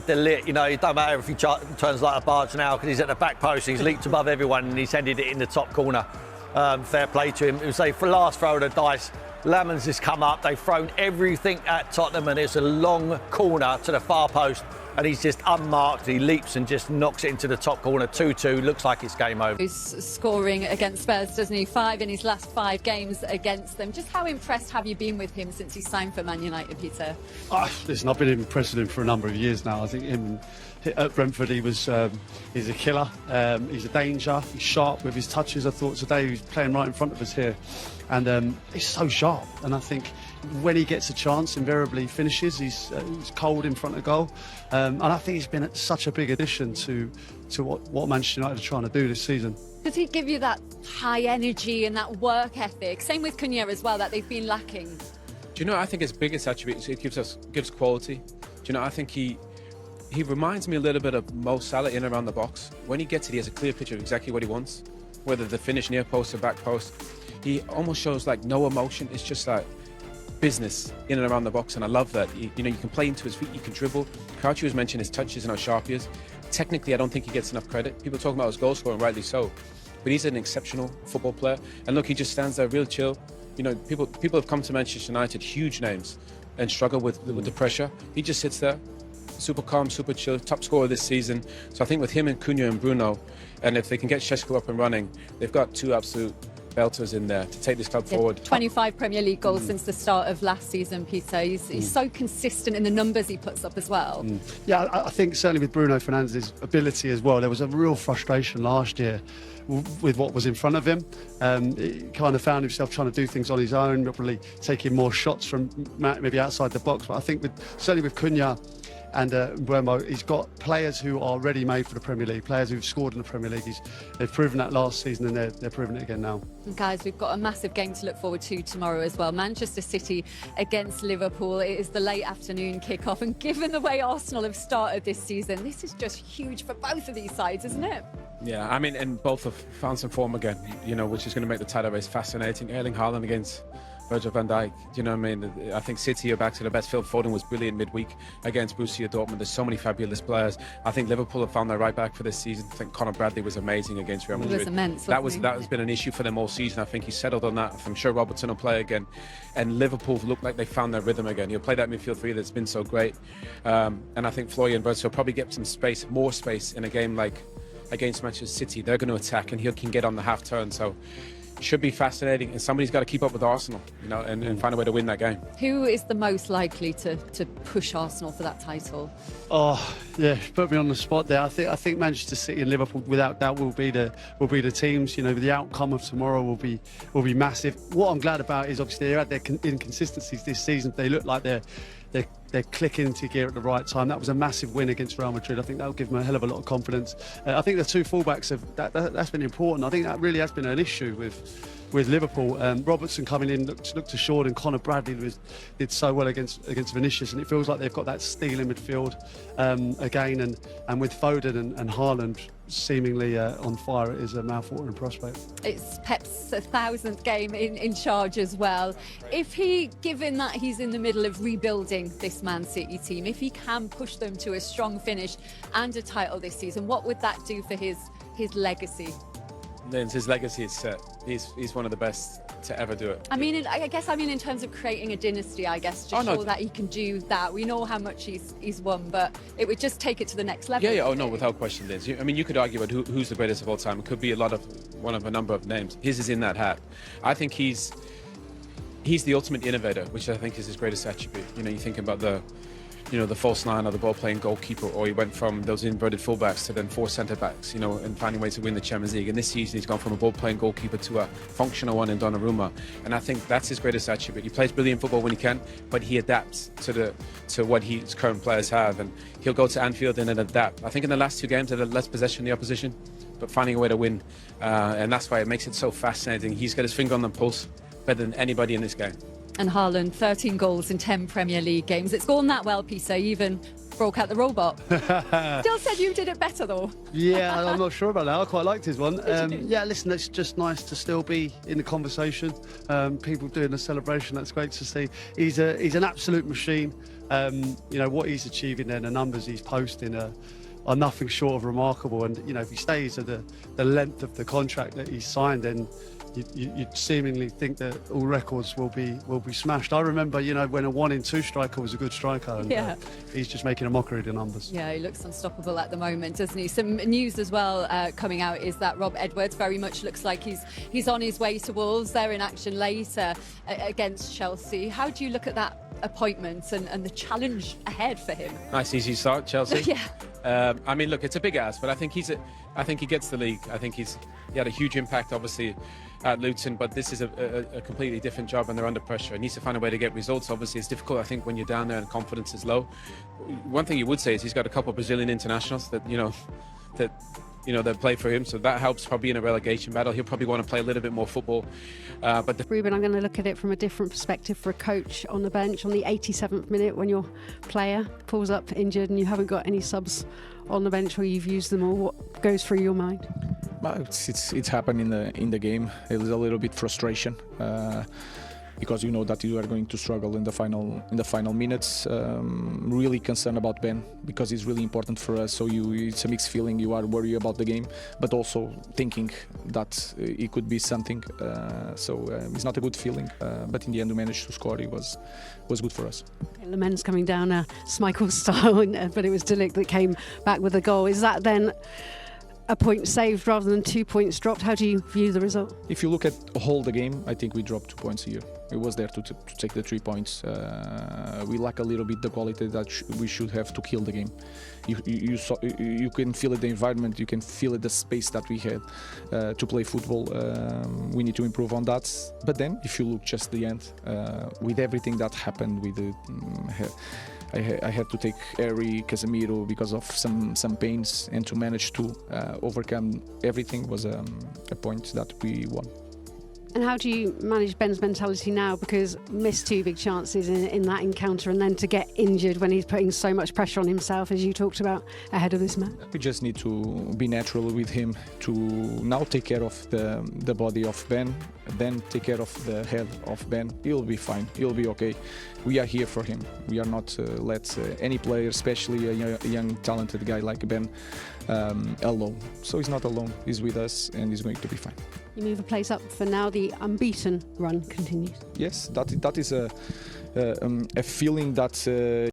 the lit. You know, it don't matter if he turns like a barge now because he's at the back post. He's leaped above everyone and he's headed it in the top corner. Fair play to him. It was a last throw of the dice. Lamans has come up. They've thrown everything at Tottenham and it's a long corner to the far post. And he's just unmarked. He leaps and just knocks it into the top corner. 2-2. Looks like it's game over. He's scoring against Spurs, doesn't he? 5 in his last 5 games against them. Just how impressed have you been with him since he signed for Man United, Peter? Listen, I've been impressed with him for a number of years now. I think him at Brentford, he's a killer. He's a danger. He's sharp with his touches. I thought today he was playing right in front of us here. And he's so sharp. And I think when he gets a chance, invariably finishes. He's cold in front of goal. And I think he's been such a big addition to what Manchester United are trying to do this season. Does he give you that high energy and that work ethic? Same with Cunha as well, that they've been lacking. Do you know, I think his biggest attribute is it gives quality. Do you know, I think he reminds me a little bit of Mo Salah in and around the box. When he gets it, he has a clear picture of exactly what he wants, whether the finish near post or back post. He almost shows like no emotion. It's just like business in and around the box, and I love that. You know, you can play into his feet, you can dribble. Crouchy was mentioned his touches and how sharp he is. Technically, I don't think he gets enough credit. People talk about his goal scoring, rightly so, but he's an exceptional football player. And look, he just stands there real chill. You know, people have come to Manchester United, huge names, and struggle with the pressure. He just sits there, super calm, super chill, top scorer this season. So I think with him and Cunha and Bruno, and if they can get Šeško up and running, they've got 2 absolute belters in there to take this club forward. 25 Premier League goals since the start of last season, Peter. He's so consistent in the numbers he puts up as well. Yeah, I think certainly with Bruno Fernandes's ability as well, there was a real frustration last year with what was in front of him. He kind of found himself trying to do things on his own, probably taking more shots from maybe outside the box. But I think certainly with Cunha and Mbeumo, he's got players who are ready-made for the Premier League, players who've scored in the Premier League. They've proven that last season and they're proving it again now. Guys, we've got a massive game to look forward to tomorrow as well. Manchester City against Liverpool. It is the late afternoon kickoff, and given the way Arsenal have started this season, this is just huge for both of these sides, isn't it? Yeah, I mean, and both have found some form again, you know, which is going to make the title race fascinating. Erling Haaland against Virgil van Dijk, you know what I mean? I think City are back to the best. Phil Foden was brilliant midweek against Borussia Dortmund. There's so many fabulous players. I think Liverpool have found their right back for this season. I think Conor Bradley was amazing against Real Madrid. He was immense, that has been an issue for them all season. I think he settled on that. I'm sure Robertson will play again. And Liverpool look like they found their rhythm again. He'll play that midfield 3 that's been so great. And I think Florian Wirtz will probably get some space, more space in a game like against Manchester City. They're going to attack and he can get on the half turn. So should be fascinating, and somebody's got to keep up with Arsenal, you know, and find a way to win that game. Who is the most likely to push Arsenal for that title? Oh yeah, put me on the spot there. I think Manchester City and Liverpool, without doubt, will be the teams. You know, the outcome of tomorrow will be massive. What I'm glad about is obviously they had their inconsistencies this season. They look like they're clicking into gear at the right time. That was a massive win against Real Madrid. I think that'll give them a hell of a lot of confidence. I think the 2 fullbacks that's been important. I think that really has been an issue with Liverpool. Robertson coming in looked assured, and Conor Bradley did so well against Vinicius, and it feels like they've got that steel in midfield again, and with Foden and Haaland seemingly on fire, it is a mouth-watering prospect. It's Pep's 1,000th game in charge as well. If he, given that he's in the middle of rebuilding this Man City team, if he can push them to a strong finish and a title this season, what would that do for his legacy? His legacy is set. He's one of the best to ever do it. I mean, in terms of creating a dynasty, I guess, just show that he can do that. We know how much he's won, but it would just take it to the next level. Yeah, no, without question, Liz. I mean, you could argue about who's the greatest of all time. It could be one of a number of names. His is in that hat. I think he's the ultimate innovator, which I think is his greatest attribute. You know, you think about the false nine or the ball-playing goalkeeper, or he went from those inverted fullbacks to then 4 centre-backs, you know, and finding ways to win the Champions League. And this season, he's gone from a ball-playing goalkeeper to a functional one in Donnarumma. And I think that's his greatest attribute. He plays brilliant football when he can, but he adapts to what his current players have. And he'll go to Anfield and then adapt. I think in the last 2 games, they had less possession than the opposition, but finding a way to win. And that's why it makes it so fascinating. He's got his finger on the pulse better than anybody in this game. And Haaland, 13 goals in 10 Premier League games. It's gone that well, Peter, even broke out the robot. Still said you did it better though. Yeah, I'm not sure about that. I quite liked his one. Yeah, listen, it's just nice to still be in the conversation. People doing the celebration, that's great to see. He's an absolute machine. You know, what he's achieving there, the numbers he's posting are nothing short of remarkable. And, you know, if he stays at the length of the contract that he's signed, then you'd seemingly think that all records will be smashed. I remember, you know, when a 1 in 2 striker was a good striker, and he's just making a mockery of the numbers. Yeah, he looks unstoppable at the moment, doesn't he? Some news as well coming out is that Rob Edwards very much looks like he's on his way to Wolves. They're in action later against Chelsea. How do you look at that appointment and the challenge ahead for him? Nice easy start, Chelsea. Yeah. I mean, look, it's a big ask, but I think he gets the league. I think he had a huge impact, obviously, at Luton, but this is a completely different job, and they're under pressure. He needs to find a way to get results. Obviously, it's difficult, I think, when you're down there and confidence is low. One thing you would say is he's got a couple of Brazilian internationals that play for him, so that helps probably in a relegation battle. He'll probably want to play a little bit more football. Ruben, I'm going to look at it from a different perspective for a coach on the bench on the 87th minute when your player pulls up injured and you haven't got any subs on the bench or you've used them all. What goes through your mind? Well, it's happened in the game. It was a little bit frustration because you know that you are going to struggle in the final minutes. Really concerned about Ben because he's really important for us. So it's a mixed feeling. You are worried about the game, but also thinking that it could be something. It's not a good feeling. But in the end, we managed to score. It was good for us. The men's coming down Schmeichel style, but it was Ligt that came back with the goal. Is that then a point saved rather than 2 points dropped? How do you view the result? If you look at the game, I think we dropped 2 points here. It was there to take the 3 points. We lack a little bit the quality that we should have to kill the game. You can feel it, the environment, you can feel it, the space that we had to play football. We need to improve on that. But then, if you look just the end, with everything that happened with the... I had to take Harry, Casemiro because of some pains, and to manage to overcome everything was a point that we won. And how do you manage Ben's mentality now? Because missed 2 big chances in that encounter, and then to get injured when he's putting so much pressure on himself, as you talked about ahead of this match. We just need to be natural with him to now take care of the body of Ben, then take care of the head of Ben. He'll be fine. He'll be okay. We are here for him. We are not let any player, especially a young talented guy like Ben, alone. So he's not alone. He's with us, and he's going to be fine. You move a place up for now. The unbeaten run continues. Yes, that is a feeling that